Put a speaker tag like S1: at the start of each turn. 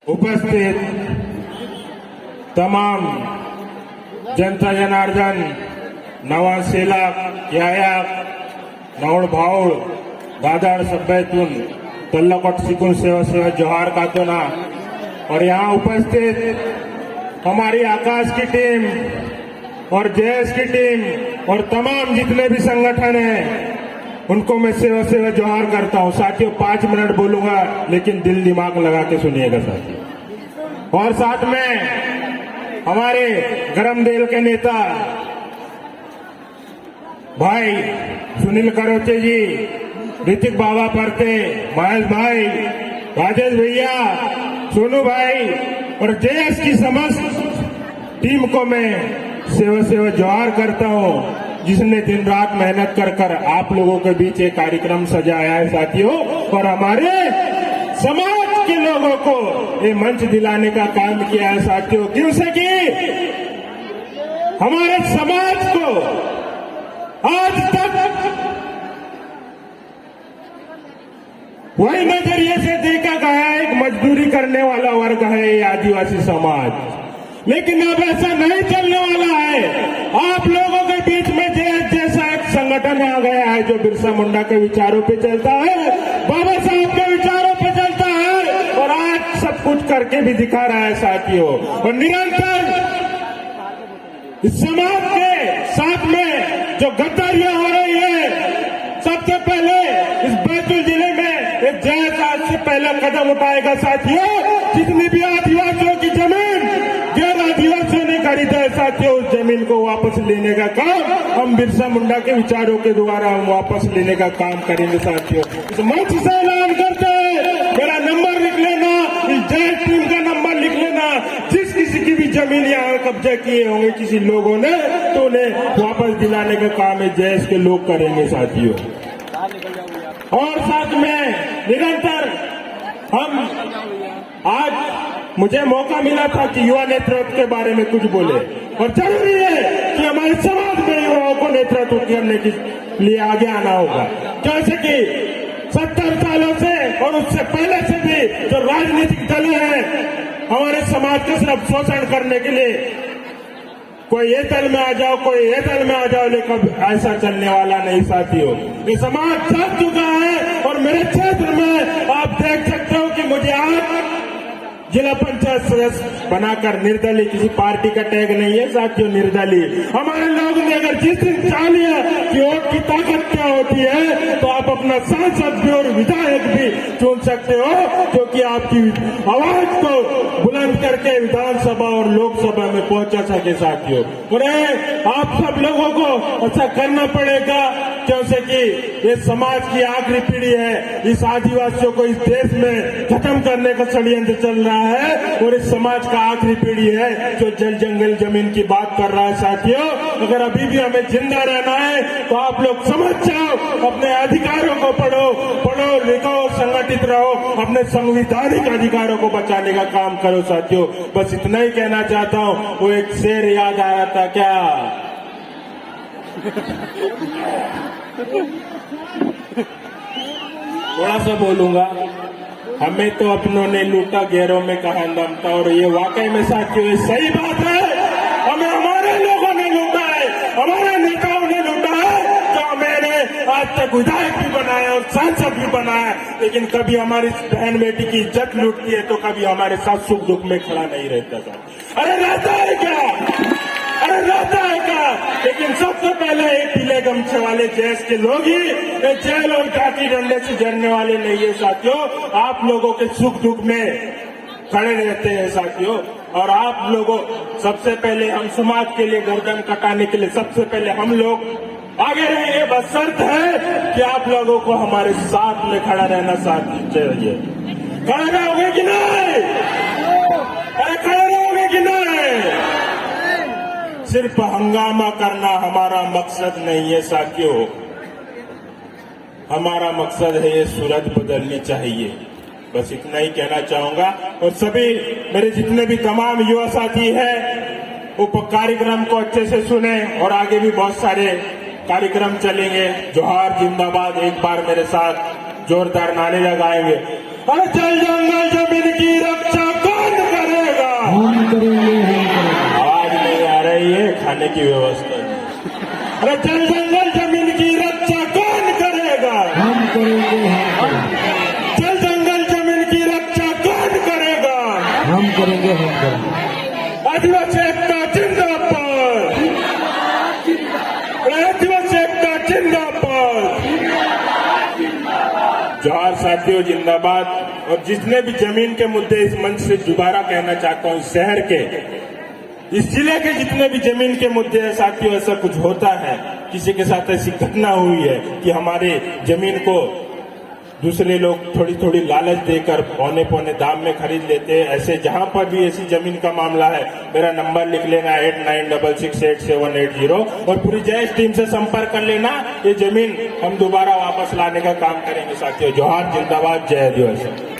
S1: उपस्थित तमाम जनता जनार्दन नवा सेलाक यायाक नवड़ भावड़ दादार सभ्यतून तल्लकोट सिकुन सेवा जोहार कातोना और यहाँ उपस्थित हमारी आकाश की टीम और जेएस की टीम और तमाम जितने भी संगठन हैं उनको मैं सेवा जोहार करता हूँ। साथियों 5 मिनट बोलूंगा लेकिन दिल दिमाग लगा के सुनिएगा साथियों। और साथ में हमारे गरम दिल के नेता भाई सुनील करोचे जी, ऋतिक बाबा परते, महेश भाई, राजेश भैया, सोनू भाई और जेएस की समस्त टीम को मैं सेवा जोहार करता हूँ, जिसने दिन रात मेहनत कर आप लोगों के बीच एक कार्यक्रम सजाया है साथियों। और हमारे समाज के लोगों को ये मंच दिलाने का काम किया है साथियों। क्यों से कि हमारे समाज को आज तक वही नजरिए से देखा गया है, एक मजदूरी करने वाला वर्ग है ये आदिवासी समाज, लेकिन अब ऐसा नहीं चलने वाला है। आप लोगों के बीच में जैसा एक संगठन आ गया है जो बिरसा मुंडा के विचारों पे चलता है, बाबा साहब के विचारों पे चलता है और आज सब कुछ करके भी दिखा रहा है साथियों। और निरंतर इस समाज के साथ में जो गद्दारियां हो रही है, सबसे पहले इस बैतूल जिले में एक जेएस आज से पहला कदम उठाएगा साथियों। जितनी भी आदिवासियों की जमीन गैर आदिवासियों ने खरीदा है साथियों, उस जमीन को वापस लेने का काम हम बिरसा मुंडा के विचारों के द्वारा हम वापस लेने का काम करेंगे साथियों। इस मंच से ऐलान करते हैं, मेरा नंबर लिख लेना, इस जेएस टीम का नंबर लिख लेना। जिस किसी की भी जमीन यहाँ कब्जा किए होंगे किसी लोगों ने, तो उन्हें वापस दिलाने का काम है जेएस के लोग करेंगे साथियों। और साथ में निरंतर हम आज मुझे मौका मिला था कि युवा नेतृत्व के बारे में कुछ बोले, और जरूरी है कि हमारे समाज में युवाओं को नेतृत्व करने के लिए आगे आना होगा। जैसे कि 70 सालों से और उससे पहले से भी जो राजनीतिक दल हैं हमारे समाज का सिर्फ शोषण करने के लिए, कोई ये दल में आ जाओ, कोई ये दल में आ जाओ, लेकिन ऐसा चलने वाला नहीं साथियों। ये समाज थक चुका है और मेरे क्षेत्र में आप देख सकते हो कि मुझे आज जिला पंचायत सदस्य बनाकर निर्दलीय, किसी पार्टी का टैग नहीं है साथियों, निर्दलीय। हमारे लोग ने अगर जिस दिन चाह लिया कि वोट की ताकत क्या होती है, तो आप अपना सांसद भी और विधायक भी चुन सकते हो, क्योंकि आपकी आवाज को बुलंद करके विधानसभा और लोकसभा में पहुंचा सके साथियों। और आप सब लोगों को ऐसा करना पड़ेगा, क्योंकि कि ये समाज की आखिरी पीढ़ी है। इस आदिवासियों को इस देश में खत्म करने का षड्यंत्र चल रहा है और इस समाज का आखिरी पीढ़ी है जो जल जंगल जमीन की बात कर रहा है साथियों। अगर अभी भी हमें जिंदा रहना है तो आप लोग समझ जाओ, अपने अधिकारों को पढ़ो लिखो, संगठित रहो, अपने संवैधानिक अधिकारों को बचाने का काम करो साथियों। बस इतना ही कहना चाहता हूँ। वो एक शेर याद आ रहा था क्या, थोड़ा सा बोलूंगा। हमें तो अपनों ने लूटा, गैरों में कहा दम था। और ये वाकई में साथियों ये सही बात है। हमें हमारे लोगों ने लूटा है, हमारे नेताओं ने लूटा है, जो हमें आज तक विधायक भी बनाया और सांसद भी बनाया, लेकिन कभी हमारी बहन बेटी की इज्जत लूटती है तो कभी हमारे साथ सुख दुख में खड़ा नहीं रहता था। अरे रहता है क्या, अरे रहता है क्या। लेकिन सबसे पहले एक पीले गमछे वाले जेएस के लोग ही जेल और काटी डंडे से जड़ने वाले नहीं है साथियों। आप लोगों के सुख दुख में खड़े रहते हैं साथियों। और आप लोगों सबसे पहले हम समाज के लिए गर्दन कटाने के लिए सबसे पहले हम लोग आगे रहेंगे। बस शर्त है कि आप लोगों को हमारे साथ में खड़ा रहना साथ चाहिए। खड़े रहोगे कि नहीं? अरे खड़े रहोगे कि नहीं? सिर्फ हंगामा करना हमारा मकसद नहीं है साथियों। हमारा मकसद है ये सूरत बदलनी चाहिए। बस इतना ही कहना चाहूंगा। और सभी मेरे जितने भी तमाम युवा साथी हैं वो कार्यक्रम को अच्छे से सुने, और आगे भी बहुत सारे कार्यक्रम चलेंगे। जोहार जिंदाबाद एक बार मेरे साथ जोरदार नारे लगाएंगे। अरे जल जंगल जमीन की रक्षा को की व्यवस्था नहीं। अरे जल जंगल जमीन की रक्षा कौन करेगा?
S2: हम करेंगे, हम करेंगे,
S1: जल जंगल जमीन की रक्षा कौन करेगा?
S2: हम करेंगे, हम करेंगे।
S1: आदिवासी एकता जिंदाबाद, आदिवासी एकता जिंदाबाद। जोहार साथियों, जिंदाबाद। और जितने भी जमीन के मुद्दे इस मंच से दोबारा कहना चाहता हूं, शहर के, इस जिले के जितने भी जमीन के मुद्दे हैं साथियों, ऐसा कुछ होता है, किसी के साथ ऐसी घटना हुई है कि हमारे जमीन को दूसरे लोग थोड़ी थोड़ी लालच देकर पौने पौने दाम में खरीद लेते हैं, ऐसे जहां पर भी ऐसी जमीन का मामला है, मेरा नंबर लिख लेना 89668780 और पूरी जयेश टीम से संपर्क कर लेना। ये जमीन हम दोबारा वापस लाने का काम करेंगे साथियों। जोहार, जिंदाबाद, जय आदिवासी।